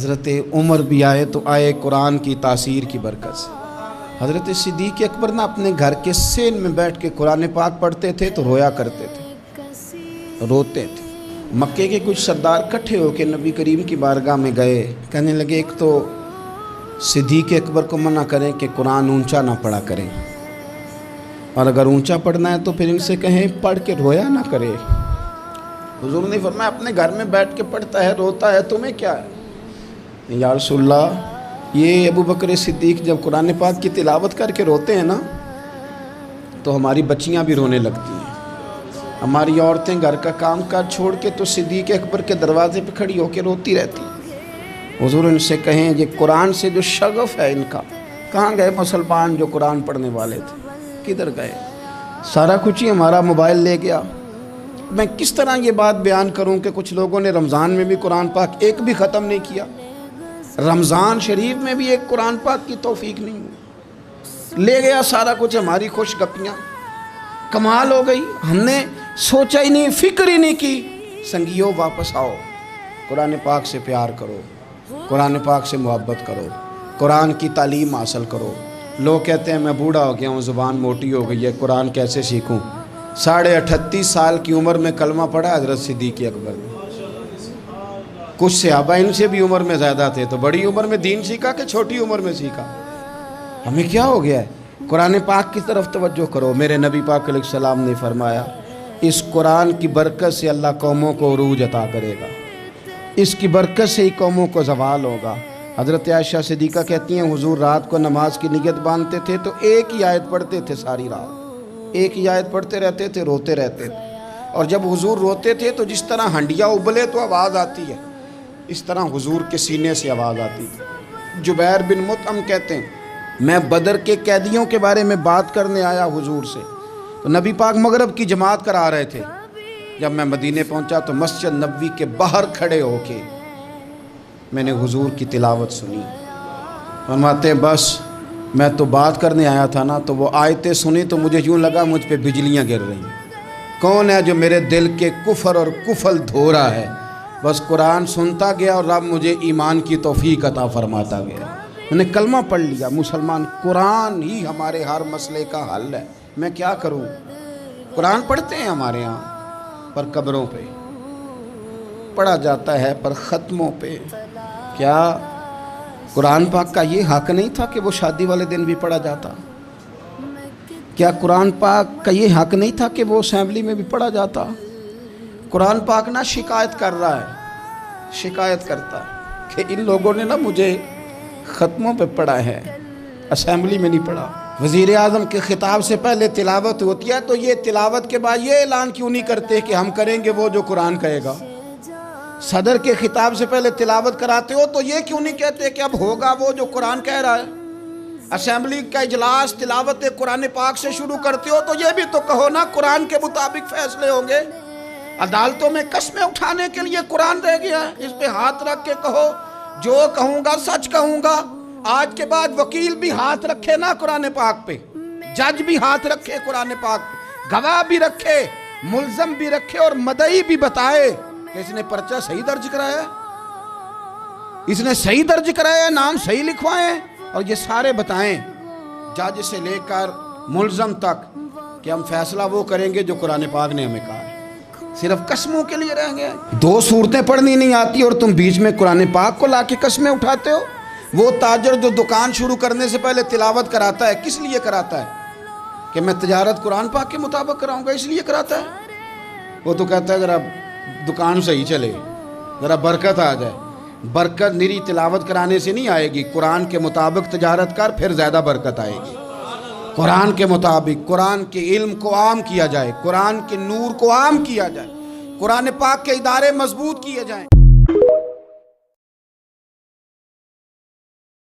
حضرت عمر بھی آئے تو آئے قرآن کی تاثیر کی برکت سے۔ حضرت صدیق اکبر نہ اپنے گھر کے سین میں بیٹھ کے قرآن پاک پڑھتے تھے تو رویا کرتے تھے، روتے تھے۔ مکے کے کچھ سردار کٹھے ہو کے نبی کریم کی بارگاہ میں گئے، کہنے لگے ایک تو صدیق اکبر کو منع کریں کہ قرآن اونچا نہ پڑھا کریں، اور اگر اونچا پڑھنا ہے تو پھر ان سے کہیں پڑھ کے رویا نہ کرے۔ حضور نے فرمایا اپنے گھر میں بیٹھ کے پڑھتا ہے، روتا ہے، تمہیں کیا ہے؟ یا رسول اللہ، یہ ابو بکر صدیق جب قرآن پاک کی تلاوت کر کے روتے ہیں نا تو ہماری بچیاں بھی رونے لگتی ہیں، ہماری عورتیں گھر کا کام کاج چھوڑ کے تو صدیق اکبر کے دروازے پہ کھڑی ہو کے روتی رہتی ہیں۔ حضور ان سے کہیں یہ قرآن سے جو شغف ہے ان کا، کہاں گئے مسلمان جو قرآن پڑھنے والے تھے، کدھر گئے؟ سارا کچھ ہی ہمارا موبائل لے گیا۔ میں کس طرح یہ بات بیان کروں کہ کچھ لوگوں نے رمضان میں بھی قرآن پاک ایک بھی ختم نہیں کیا، رمضان شریف میں بھی ایک قرآن پاک کی توفیق نہیں ہوئی، لے گیا سارا کچھ ہماری خوش گپیاں۔ کمال ہو گئی، ہم نے سوچا ہی نہیں، فکر ہی نہیں کی۔ سنگیو واپس آؤ، قرآن پاک سے پیار کرو، قرآن پاک سے محبت کرو، قرآن کی تعلیم حاصل کرو۔ لوگ کہتے ہیں میں بوڑھا ہو گیا ہوں، زبان موٹی ہو گئی ہے، قرآن کیسے سیکھوں؟ 38.5 سال کی عمر میں کلمہ پڑھا حضرت صدیق اکبر نے۔ کچھ صحابہ ان سے بھی عمر میں زیادہ تھے، تو بڑی عمر میں دین سیکھا کہ چھوٹی عمر میں سیکھا؟ ہمیں کیا ہو گیا ہے؟ قرآن پاک کی طرف توجہ کرو۔ میرے نبی پاک علیہ السلام نے فرمایا اس قرآن کی برکت سے اللہ قوموں کو عروج عطا کرے گا، اس کی برکت سے ہی قوموں کو زوال ہوگا۔ حضرت عائشہ صدیقہ کہتی ہیں حضور رات کو نماز کی نیت باندھتے تھے تو ایک ہی آیت پڑھتے تھے، ساری رات ایک ہی آیت پڑھتے رہتے تھے، روتے رہتے تھے۔ اور جب حضور روتے تھے تو جس طرح ہنڈیا ابلے تو آواز آتی ہے، اس طرح حضور کے سینے سے آواز آتی تھی۔ جبیر بن مطعم کہتے ہیں میں بدر کے قیدیوں کے بارے میں بات کرنے آیا حضور سے، تو نبی پاک مغرب کی جماعت کرا رہے تھے۔ جب میں مدینے پہنچا تو مسجد نبوی کے باہر کھڑے ہو کے میں نے حضور کی تلاوت سنی۔ فرماتے ہیں بس میں تو بات کرنے آیا تھا نا، تو وہ آیتیں سنی تو مجھے یوں لگا مجھ پہ بجلیاں گر رہی ہیں۔ کون ہے جو میرے دل کے کفر اور کفل دھو رہا ہے؟ بس قرآن سنتا گیا اور رب مجھے ایمان کی توفیق عطا فرماتا گیا۔ میں نے کلمہ پڑھ لیا، مسلمان قرآن ہی ہمارے ہر مسئلے کا حل ہے۔ میں کیا کروں؟ قرآن پڑھتے ہیں ہمارے ہاں، پر قبروں پہ پڑھا جاتا ہے، پر ختموں پہ۔ کیا قرآن پاک کا یہ حق نہیں تھا کہ وہ شادی والے دن بھی پڑھا جاتا؟ کیا قرآن پاک کا یہ حق نہیں تھا کہ وہ اسمبلی میں بھی پڑھا جاتا؟ قرآن پاک نہ شکایت کر رہا ہے، شکایت کرتا ہے کہ ان لوگوں نے نا مجھے ختموں پہ پڑھا ہے، اسمبلی میں نہیں پڑھا۔ وزیر اعظم کے خطاب سے پہلے تلاوت ہوتی ہے تو یہ تلاوت کے بعد یہ اعلان کیوں نہیں کرتے کہ ہم کریں گے وہ جو قرآن کہے گا؟ صدر کے خطاب سے پہلے تلاوت کراتے ہو تو یہ کیوں نہیں کہتے کہ اب ہوگا وہ جو قرآن کہہ رہا ہے؟ اسمبلی کا اجلاس تلاوت قرآن پاک سے شروع کرتے ہو تو یہ بھی تو کہو نا قرآن کے مطابق فیصلے ہوں گے۔ عدالتوں میں قسمیں اٹھانے کے لیے قرآن رہ گیا ہے، اس پہ ہاتھ رکھ کے کہو جو کہوں گا سچ کہوں گا۔ آج کے بعد وکیل بھی ہاتھ رکھے نا قرآن پاک پہ، جج بھی ہاتھ رکھے قرآن پاک پہ، گواہ بھی رکھے، ملزم بھی رکھے، اور مدعی بھی بتائے کہ اس نے پرچہ صحیح درج کرایا ہے، اس نے صحیح درج کرایا ہے، نام صحیح لکھوائیں، اور یہ سارے بتائیں جج سے لے کر ملزم تک کہ ہم فیصلہ وہ کریں گے جو قرآن پاک نے ہمیں کہا ہے۔ صرف قسموں کے لیے رہیں گے۔ 2 صورتیں پڑھنی نہیں آتی اور تم بیچ میں قرآن پاک کو لا کے قسمیں اٹھاتے ہو۔ وہ تاجر جو دکان شروع کرنے سے پہلے تلاوت کراتا ہے، کس لیے کراتا ہے؟ کہ میں تجارت قرآن پاک کے مطابق کراؤں گا، اس لیے کراتا ہے۔ وہ تو کہتا ہے ذرا دکان صحیح چلے، ذرا برکت آ جائے۔ برکت نری تلاوت کرانے سے نہیں آئے گی، قرآن کے مطابق تجارت کر، پھر زیادہ برکت آئے گی۔ قرآن کے مطابق قرآن کے علم کو عام کیا جائے، قرآن کے نور کو عام کیا جائے، قرآن پاک کے ادارے مضبوط کیے جائیں۔